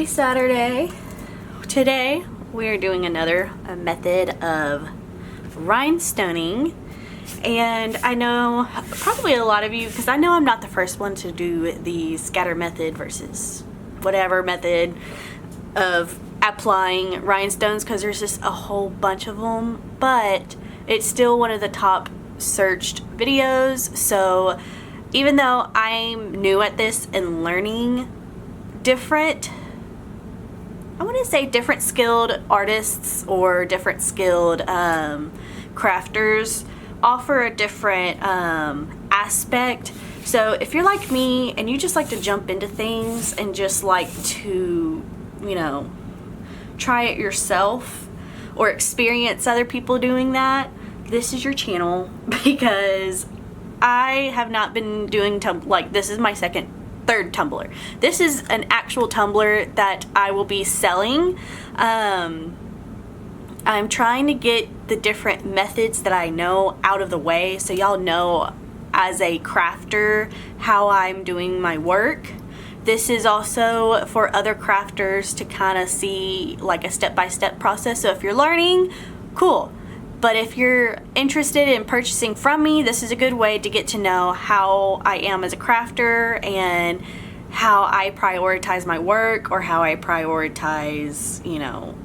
Saturday. Today we are doing another method of rhinestoning, and I know probably a lot of you, because I know I'm not the first one to do the scatter method versus whatever method of applying rhinestones, because there's just a whole bunch of them, but it's still one of the top searched videos. So even though I'm new at this and learning, I want to say different skilled artists or different skilled crafters offer a different aspect. So if you're like me and you just like to jump into things and just like to, you know, try it yourself or experience other people doing that, this is your channel, because I have not been doing this is my third tumbler. This is an actual tumbler that I will be selling. I'm trying to get the different methods that I know out of the way, so y'all know as a crafter how I'm doing my work. This is also for other crafters to kind of see like a step-by-step process. So if you're learning, cool. But if you're interested in purchasing from me, this is a good way to get to know how I am as a crafter and how I prioritize my work, or how I prioritize, you know,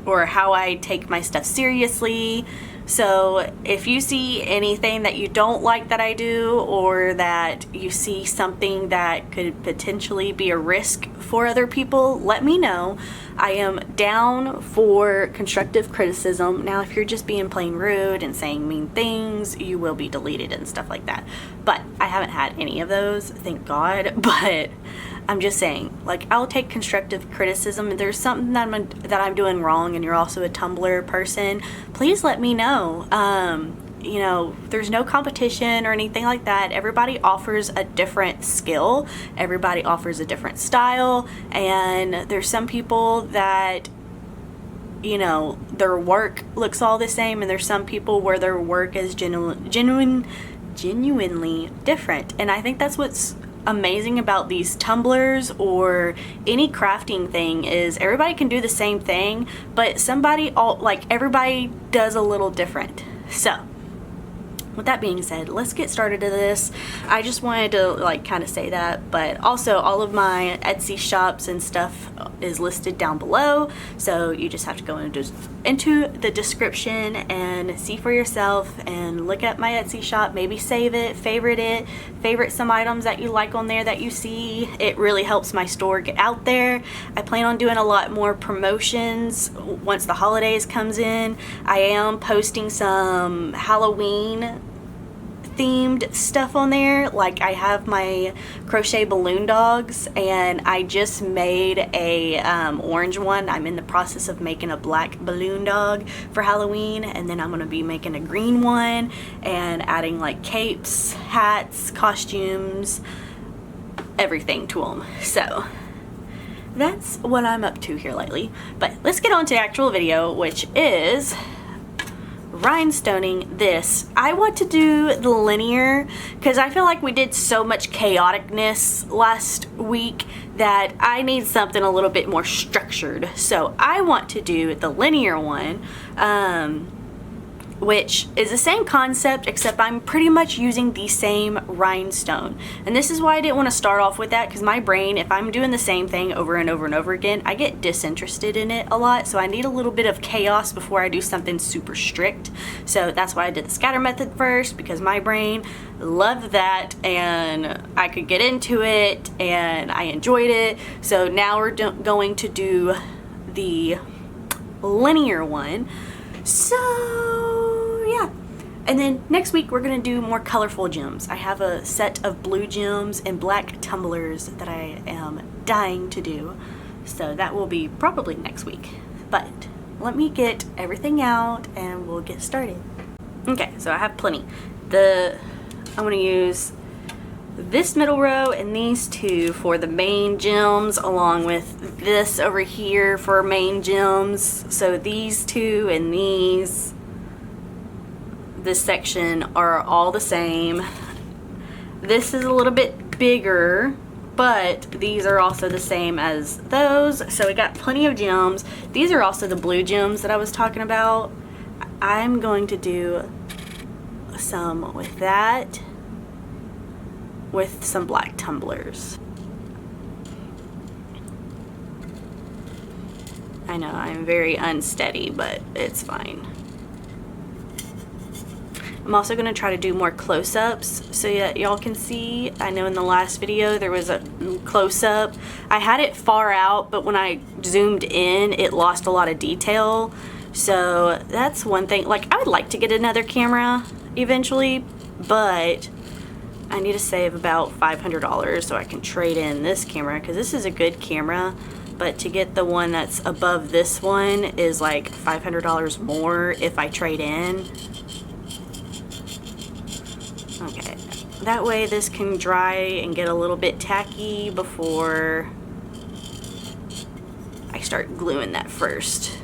or how I take my stuff seriously. So if you see anything that you don't like that I do, or that you see something that could potentially be a risk for other people, let me know. I am down for constructive criticism. Now, if you're just being plain rude and saying mean things, you will be deleted and stuff like that. But I haven't had any of those, thank God. But I'm just saying, like, I'll take constructive criticism. If there's something that I'm doing wrong and you're also a Tumbler person, please let me know. You know, there's no competition or anything like that. Everybody offers a different skill. Everybody offers a different style. And there's some people that, you know, their work looks all the same, and there's some people where their work is genuinely different. And I think that's what's amazing about these tumblers or any crafting thing, is everybody can do the same thing, but everybody does a little different. So with that being said, let's get started to this. I just wanted to like kind of say that, but also all of my Etsy shops and stuff is listed down below, so you just have to go into the description and see for yourself and look at my Etsy shop, maybe save it, favorite some items that you like on there that you see. It really helps my store get out there. I plan on doing a lot more promotions once the holidays comes in. I am posting some Halloween themed stuff on there. Like, I have my crochet balloon dogs, and I just made a orange one. I'm in the process of making a black balloon dog for Halloween, and then I'm going to be making a green one and adding like capes, hats, costumes, everything to them. So that's what I'm up to here lately. But let's get on to the actual video, which is rhinestoning this. I want to do the linear because I feel like we did so much chaoticness last week that I need something a little bit more structured. So I want to do the linear one, which is the same concept, except I'm pretty much using the same rhinestone. And this is why I didn't want to start off with that, because my brain, if I'm doing the same thing over and over and over again, I get disinterested in it a lot. So I need a little bit of chaos before I do something super strict. So that's why I did the scatter method first, because my brain loved that and I could get into it and I enjoyed it. So now we're going to do the linear one. So yeah, and then next week we're gonna do more colorful gems. I have a set of blue gems and black tumblers that I am dying to do, so that will be probably next week. But let me get everything out and we'll get started. Okay, so I have plenty. I'm gonna use this middle row and these two for the main gems, along with this over here for main gems. So these two and this section are all the same. This is a little bit bigger but these are also the same as those, so we got plenty of gems. These are also the blue gems that I was talking about. I'm going to do some with that, with some black tumblers. I know I'm very unsteady, but it's fine. I'm also going to try to do more close-ups so that y'all can see. I know in the last video there was a close-up. I had it far out, but when I zoomed in, it lost a lot of detail. So that's one thing. Like, I would like to get another camera eventually, but I need to save about $500 so I can trade in this camera, because this is a good camera. But to get the one that's above this one is like $500 more if I trade in. Okay, that way this can dry and get a little bit tacky before I start gluing that first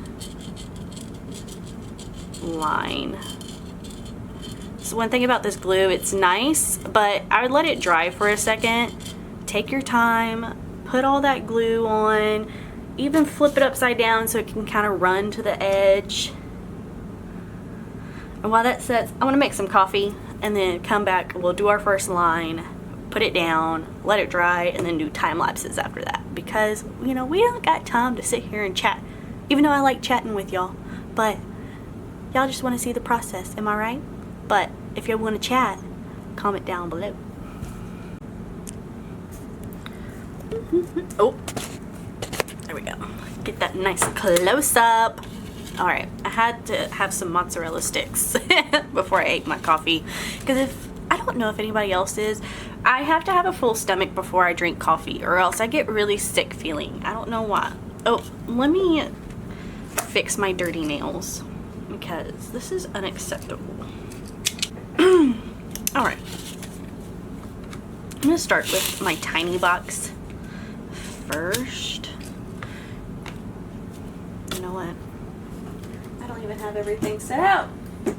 line. So one thing about this glue, it's nice, but I would let it dry for a second. Take your time, put all that glue on, even flip it upside down so it can kind of run to the edge. And while that sets, I want to make some coffee and then come back. We'll do our first line, put it down, let it dry, and then do time lapses after that, because you know we don't got time to sit here and chat, even though I like chatting with y'all, but y'all just want to see the process, am I right? But if you want to chat, comment down below. Oh, there we go. Get that nice close up. Alright, I had to have some mozzarella sticks before I ate my coffee, because I don't know if anybody else is, I have to have a full stomach before I drink coffee, or else I get really sick feeling. I don't know why. Oh, let me fix my dirty nails, because this is unacceptable. Alright, I'm going to start with my tiny box first. You know what? I don't even have everything set out.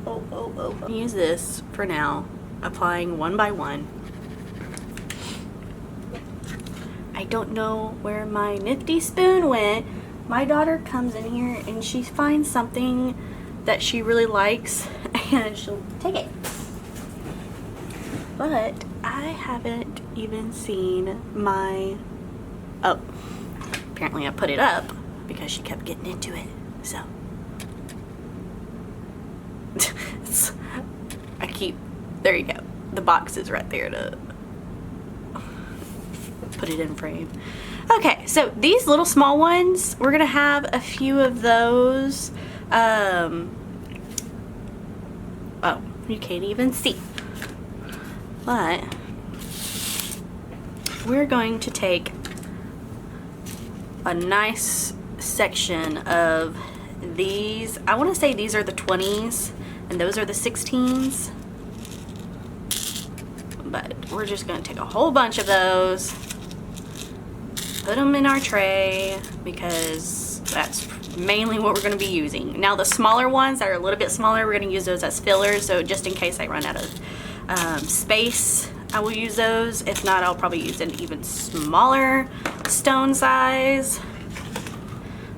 Oh. Use this for now, applying one by one. I don't know where my nifty spoon went. My daughter comes in here and she finds something that she really likes and she'll take it. But I haven't even seen my... Oh, apparently I put it up because she kept getting into it, so... There you go. The box is right there to put it in frame. Okay, so these little small ones, we're gonna have a few of those. Oh, you can't even see. But we're going to take a nice section of these. I want to say these are the 20s and those are the 16s. But we're just going to take a whole bunch of those, put them in our tray, because that's mainly what we're going to be using. Now the smaller ones that are a little bit smaller, we're going to use those as fillers, so just in case I run out of space, I will use those. If not, I'll probably use an even smaller stone size.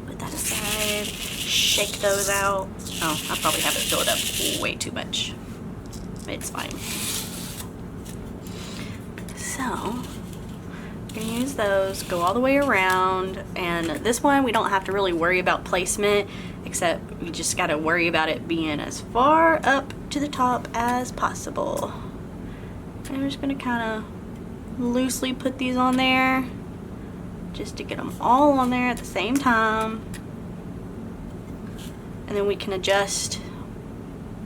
Put that aside, shake those out. Oh, I probably have it filled up way too much. It's fine. So, I'm going to use those, go all the way around, and this one we don't have to really worry about placement, except we just got to worry about it being as far up to the top as possible. And I'm just going to kind of loosely put these on there, just to get them all on there at the same time. And then we can adjust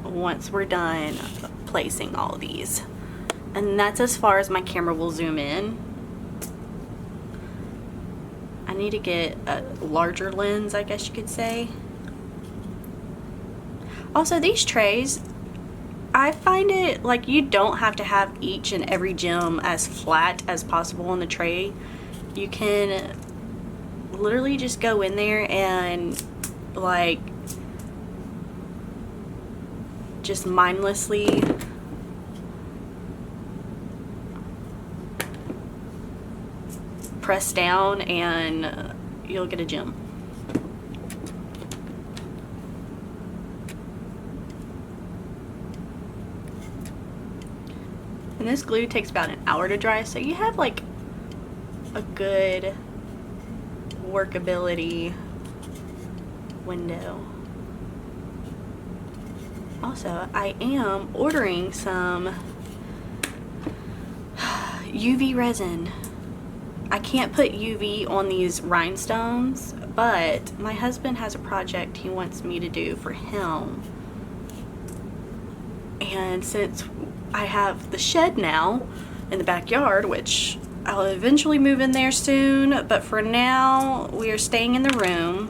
once we're done placing all of these. And that's as far as my camera will zoom in. I need to get a larger lens, I guess you could say. Also, these trays, I find it like you don't have to have each and every gem as flat as possible on the tray. You can literally just go in there and like just mindlessly press down and you'll get a gem. And this glue takes about an hour to dry, so you have like a good workability window. Also, I am ordering some UV resin. I can't put UV on these rhinestones, but my husband has a project he wants me to do for him. And since I have the shed now in the backyard, which I'll eventually move in there soon, but for now we are staying in the room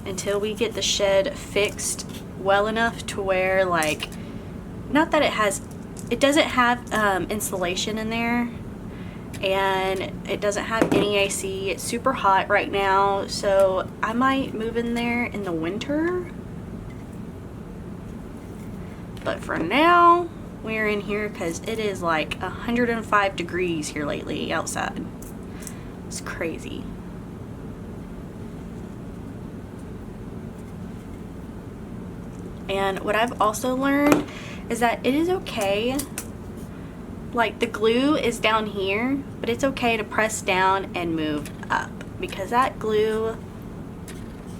until we get the shed fixed well enough to where, like, not that it doesn't have insulation in there, and it doesn't have any AC. It's super hot right now, so I might move in there in the winter. But for now, we're in here because it is like 105 degrees here lately outside. It's crazy. And what I've also learned is that it is okay, like the glue is down here, but it's okay to press down and move up, because that glue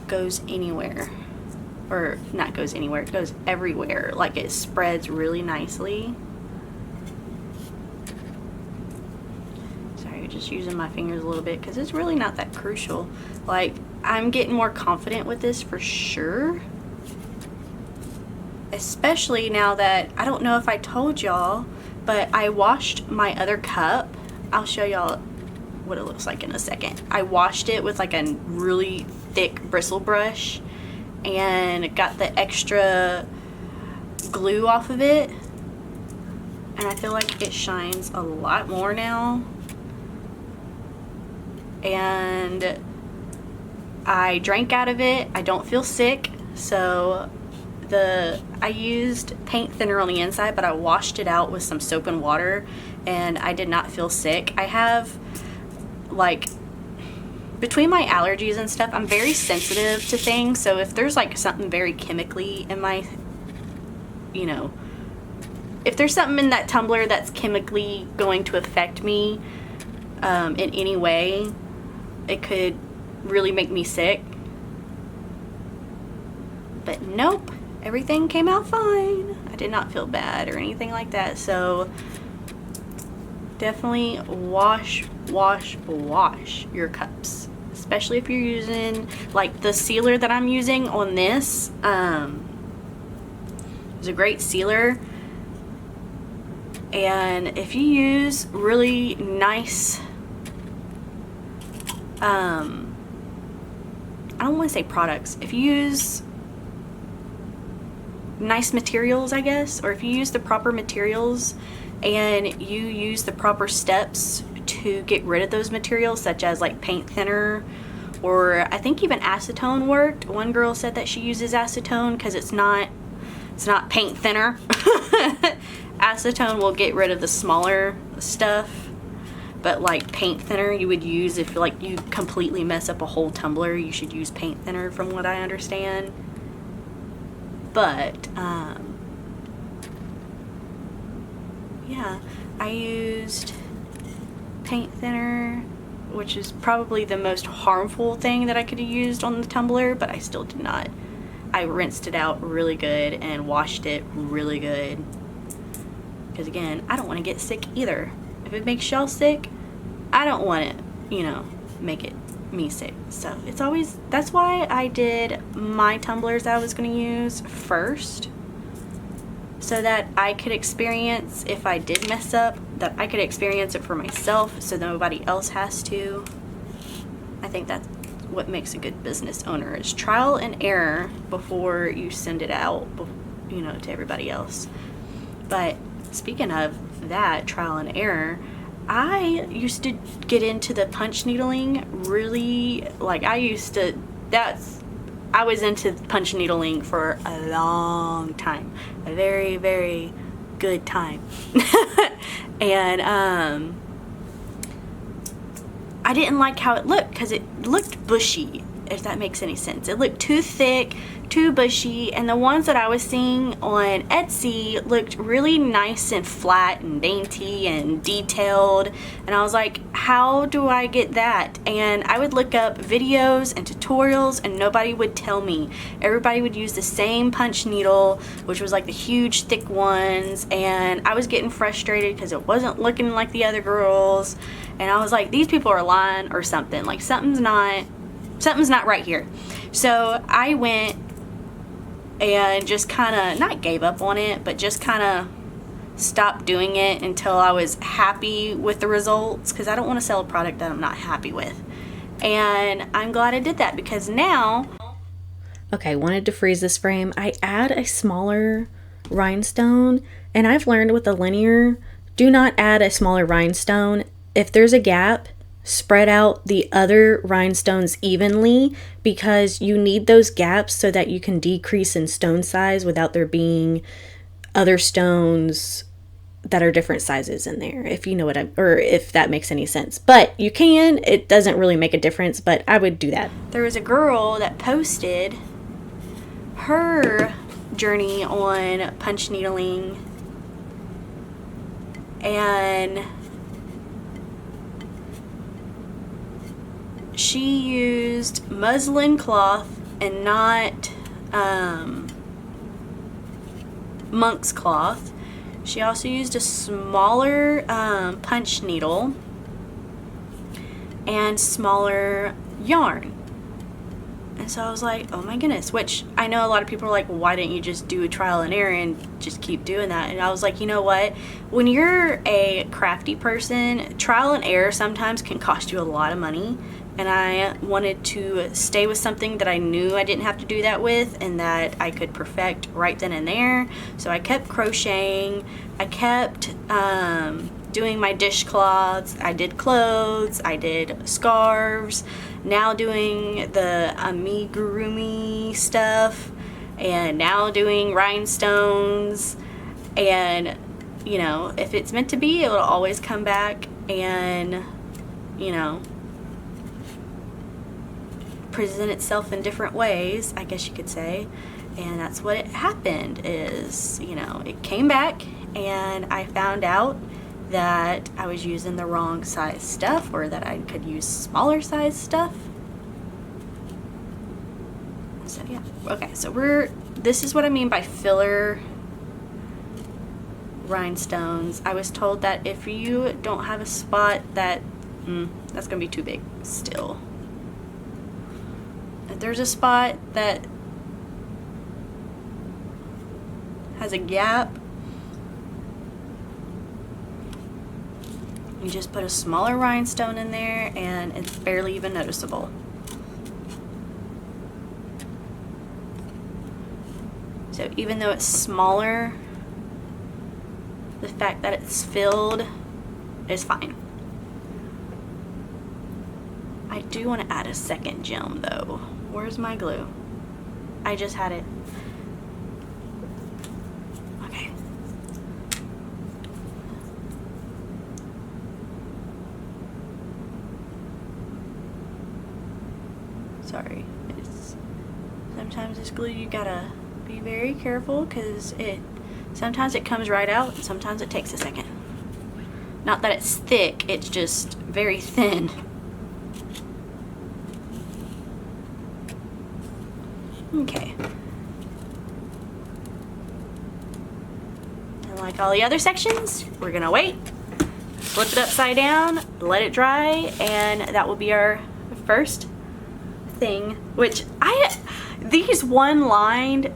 goes anywhere. Or not goes anywhere, it goes everywhere. Like, it spreads really nicely. Sorry, just using my fingers a little bit because it's really not that crucial. Like, I'm getting more confident with this for sure. Especially now that, I don't know if I told y'all, but I washed my other cup. I'll show y'all what it looks like in a second. I washed it with like a really thick bristle brush and got the extra glue off of it, and I feel like it shines a lot more now. And I drank out of it. I don't feel sick, so I used paint thinner on the inside, but I washed it out with some soap and water, and I did not feel sick. I have, like, between my allergies and stuff, I'm very sensitive to things, so if there's like something very chemically in my, you know, if there's something in that tumbler that's chemically going to affect me in any way, it could really make me sick. But nope, everything came out fine. I did not feel bad or anything like that, so definitely wash your cups. Especially if you're using, like, the sealer that I'm using on this is a great sealer. And if you use really nice, I don't want to say products, if you use nice materials, I guess, or if you use the proper materials and you use the proper steps to get rid of those materials, such as like paint thinner, or I think even acetone worked. One girl said that she uses acetone because it's not paint thinner. Acetone will get rid of the smaller stuff, but like paint thinner you would use if like you completely mess up a whole tumbler. You should use paint thinner, from what I understand. But yeah, I used paint thinner, which is probably the most harmful thing that I could have used on the tumbler, but I still did not. I rinsed it out really good and washed it really good, because again, I don't want to get sick either. If it makes y'all sick, I don't want it, you know, make it me sick. So it's always, that's why I did my tumblers I was going to use first, so that I could experience, if I did mess up, that I could experience it for myself so nobody else has to. I think that's what makes a good business owner, is trial and error before you send it out, you know, to everybody else. But speaking of that, trial and error, I used to get into the punch needling really, like I was into punch needling for a long time, a very, very good time. And I didn't like how it looked because it looked bushy, if that makes any sense. It looked too thick, too bushy, and the ones that I was seeing on Etsy looked really nice and flat and dainty and detailed, and I was like, how do I get that? And I would look up videos and tutorials and nobody would tell me. Everybody would use the same punch needle, which was like the huge thick ones, and I was getting frustrated because it wasn't looking like the other girls, and I was like, these people are lying or something. Like something's not right here. So I went and just kind of not gave up on it, but just kind of stopped doing it until I was happy with the results, because I don't want to sell a product that I'm not happy with. And I'm glad I did that, because now, okay, wanted to freeze this frame. I add a smaller rhinestone, and I've learned with the linear, do not add a smaller rhinestone. If there's a gap, spread out the other rhinestones evenly, because you need those gaps so that you can decrease in stone size without there being other stones that are different sizes in there, if you know what or if that makes any sense. But you can, it doesn't really make a difference, but I would do that. There was a girl that posted her journey on punch needling, and she used muslin cloth and not monk's cloth. She also used a smaller punch needle and smaller yarn. And so I was like, oh my goodness, which I know a lot of people are like, well, why didn't you just do a trial and error and just keep doing that? And I was like, you know what? When you're a crafty person, trial and error sometimes can cost you a lot of money. And I wanted to stay with something that I knew I didn't have to do that with and that I could perfect right then and there. So I kept crocheting. I kept doing my dishcloths. I did clothes. I did scarves. Now doing the amigurumi stuff. And now doing rhinestones. And, you know, if it's meant to be, it'll always come back and, you know, present itself in different ways, I guess you could say. And that's what it happened is, you know, it came back and I found out that I was using the wrong size stuff, or that I could use smaller size stuff. So yeah, okay, so this is what I mean by filler rhinestones. I was told that if you don't have a spot that that's gonna be too big still. If there's a spot that has a gap, you just put a smaller rhinestone in there and it's barely even noticeable. So even though it's smaller, the fact that it's filled is fine. I do want to add a second gem though. Where's my glue? I just had it. Okay. Sorry. Sometimes this glue you gotta be very careful because sometimes it comes right out and sometimes it takes a second. Not that it's thick, it's just very thin. Okay. And like all the other sections, we're gonna wait, flip it upside down, let it dry, and that will be our first thing, which these one lined,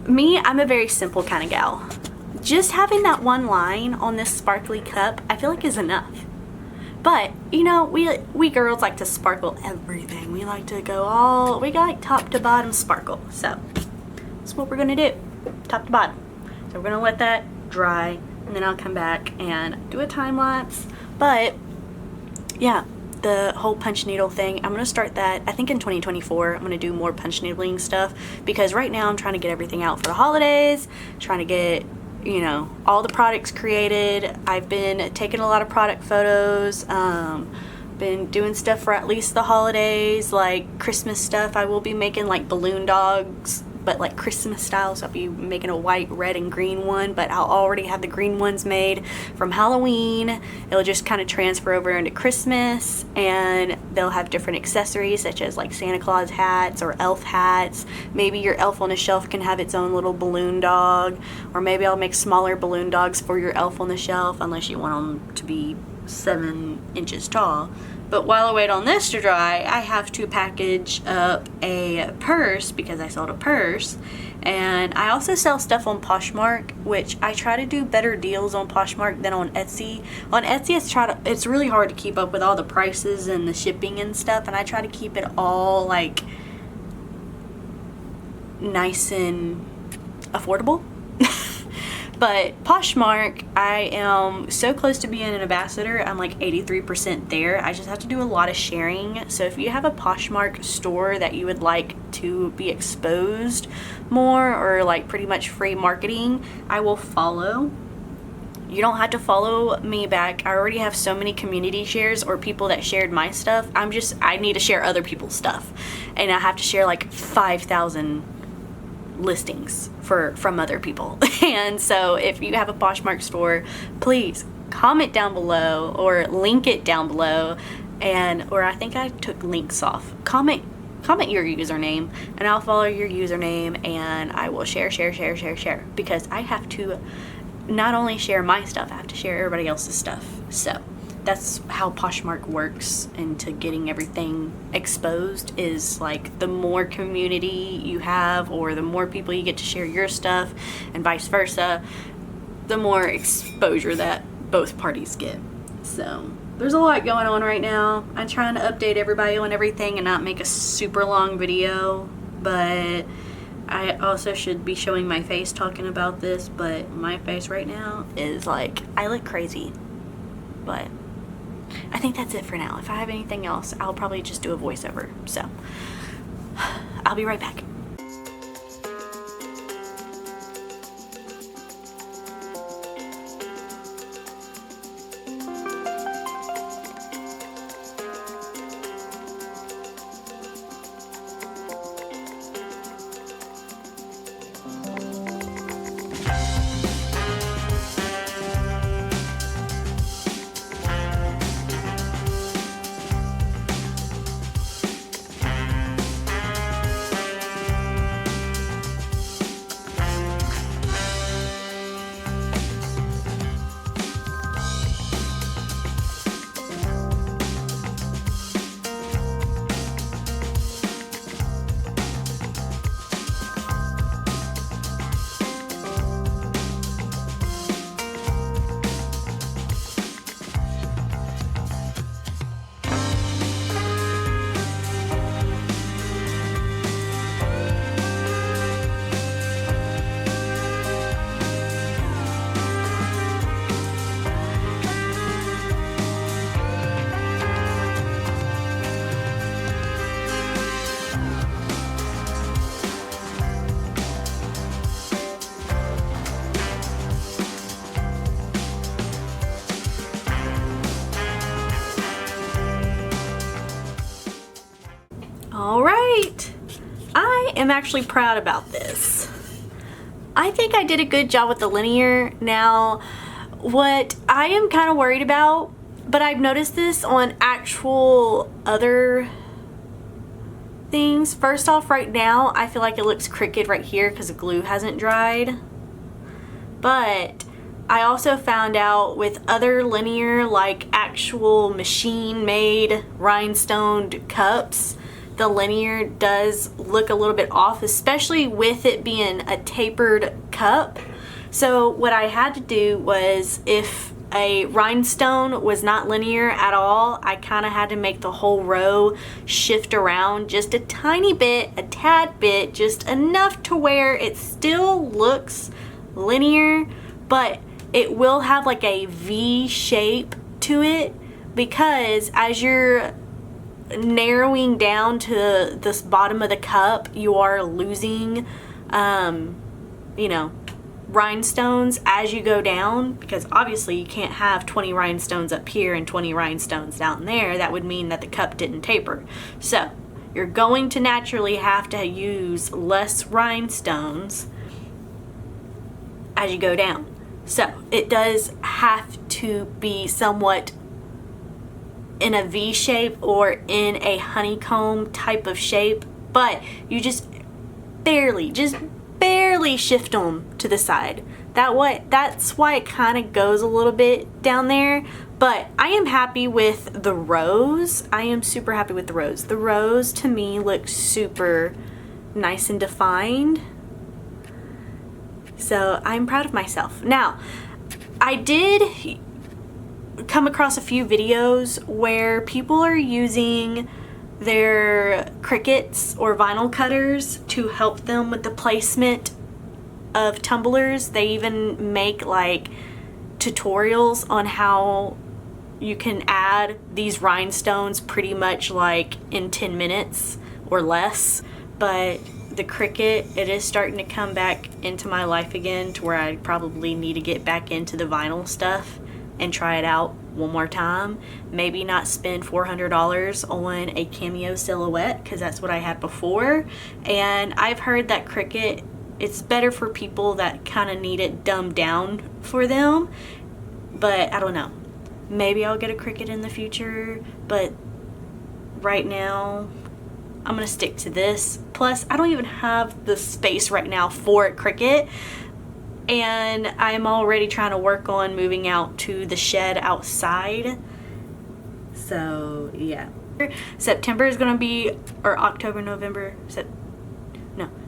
I'm a very simple kind of gal. Just having that one line on this sparkly cup, I feel like is enough. But, you know, we girls like to sparkle everything. We like to go we like top to bottom sparkle. So, that's what we're going to do, top to bottom. So we're going to let that dry, and then I'll come back and do a time lapse. But, yeah, the whole punch needle thing, I'm going to start that, I think in 2024, I'm going to do more punch needling stuff. Because right now I'm trying to get everything out for the holidays, trying to get, you know, all the products created. I've been taking a lot of product photos, been doing stuff for at least the holidays, like Christmas stuff. I will be making like balloon dogs, but like Christmas style, so I'll be making a white, red, and green one, but I'll already have the green ones made from Halloween. It'll just kind of transfer over into Christmas, and they'll have different accessories such as like Santa Claus hats or elf hats. Maybe your elf on the shelf can have its own little balloon dog, or maybe I'll make smaller balloon dogs for your elf on the shelf, unless you want them to be 7 inches tall. But while I wait on this to dry, I have to package up a purse, because I sold a purse. And I also sell stuff on Poshmark, which I try to do better deals on Poshmark than on Etsy. On Etsy, it's really hard to keep up with all the prices and the shipping and stuff, and I try to keep it all like nice and affordable. But Poshmark, I am so close to being an ambassador. I'm like 83% there. I just have to do a lot of sharing. So if you have a Poshmark store that you would like to be exposed more, or like pretty much free marketing, I will follow. You don't have to follow me back. I already have so many community shares or people that shared my stuff. I need to share other people's stuff. And I have to share like 5,000 listings from other people. And so if you have a Poshmark store, please comment down below or link it down below, or I think I took links off. Comment your username and I'll follow your username, and I will share, because I have to not only share my stuff, I have to share everybody else's stuff. So that's how Poshmark works into getting everything exposed, is like the more community you have, or the more people you get to share your stuff, and vice versa, the more exposure that both parties get. So there's a lot going on right now. I'm trying to update everybody on everything and not make a super long video, but I also should be showing my face talking about this, but my face right now is like, I look crazy. But I think that's it for now. If I have anything else, I'll probably just do a voiceover. So I'll be right back. Alright, I am actually proud about this. I think I did a good job with the linear. Now, what I am kind of worried about, but I've noticed this on actual other things. First off, right now, I feel like it looks crooked right here because the glue hasn't dried. But I also found out with other linear, like actual machine-made rhinestone cups, the linear does look a little bit off, especially with it being a tapered cup. So what I had to do was, if a rhinestone was not linear at all, I kind of had to make the whole row shift around just a tiny bit, a tad bit, just enough to where it still looks linear, but it will have like a V shape to it, because as you're narrowing down to this bottom of the cup, you are losing, you know, rhinestones as you go down, because obviously you can't have 20 rhinestones up here and 20 rhinestones down there. That would mean that the cup didn't taper. So you're going to naturally have to use less rhinestones as you go down. So it does have to be somewhat in a V shape or in a honeycomb type of shape, but you just barely shift them to the side. That's why it kind of goes a little bit down there. But I am happy with the rose. I am super happy with the rose. The rose to me looks super nice and defined. So I'm proud of myself. Now, I did come across a few videos where people are using their Cricuts or vinyl cutters to help them with the placement of tumblers. They even make like tutorials on how you can add these rhinestones pretty much like in 10 minutes or less. But the Cricut, it is starting to come back into my life again, to where I probably need to get back into the vinyl stuff and try it out one more time. Maybe not spend $400 on a cameo silhouette, because that's what I had before. And I've heard that Cricut, it's better for people that kind of need it dumbed down for them. But I don't know. Maybe I'll get a Cricut in the future, but right now I'm gonna stick to this. Plus, I don't even have the space right now for a Cricut, and I'm already trying to work on moving out to the shed outside. So yeah, September is gonna be, or October, November,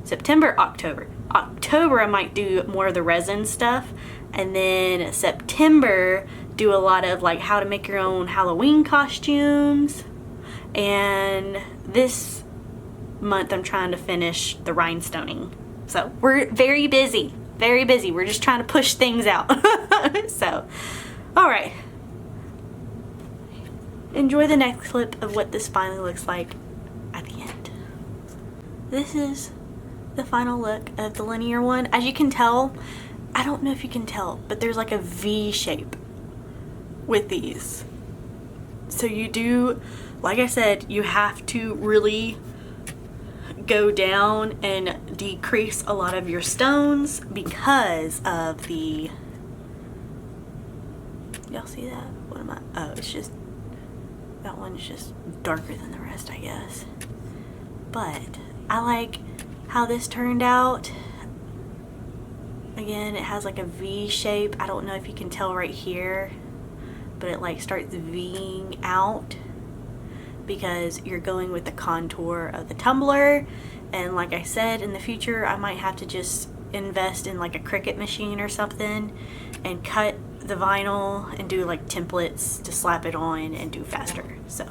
September, October I might do more of the resin stuff, and then September do a lot of like how to make your own Halloween costumes. And this month I'm trying to finish the rhinestoning. So we're very busy. We're just trying to push things out. So, all right. Enjoy the next clip of what this finally looks like at the end. This is the final look of the linear one. As you can tell, I don't know if you can tell, but there's like a V shape with these. So you do, like I said, you have to really go down and decrease a lot of your stones because of the, y'all see that? What am I, oh, it's just, that one's just darker than the rest, I guess. But I like how this turned out. Again, it has like a V shape. I don't know if you can tell right here, but it like starts V'ing out because you're going with the contour of the tumbler. And like I said, in the future I might have to just invest in like a Cricut machine or something and cut the vinyl and do like templates to slap it on and do faster. So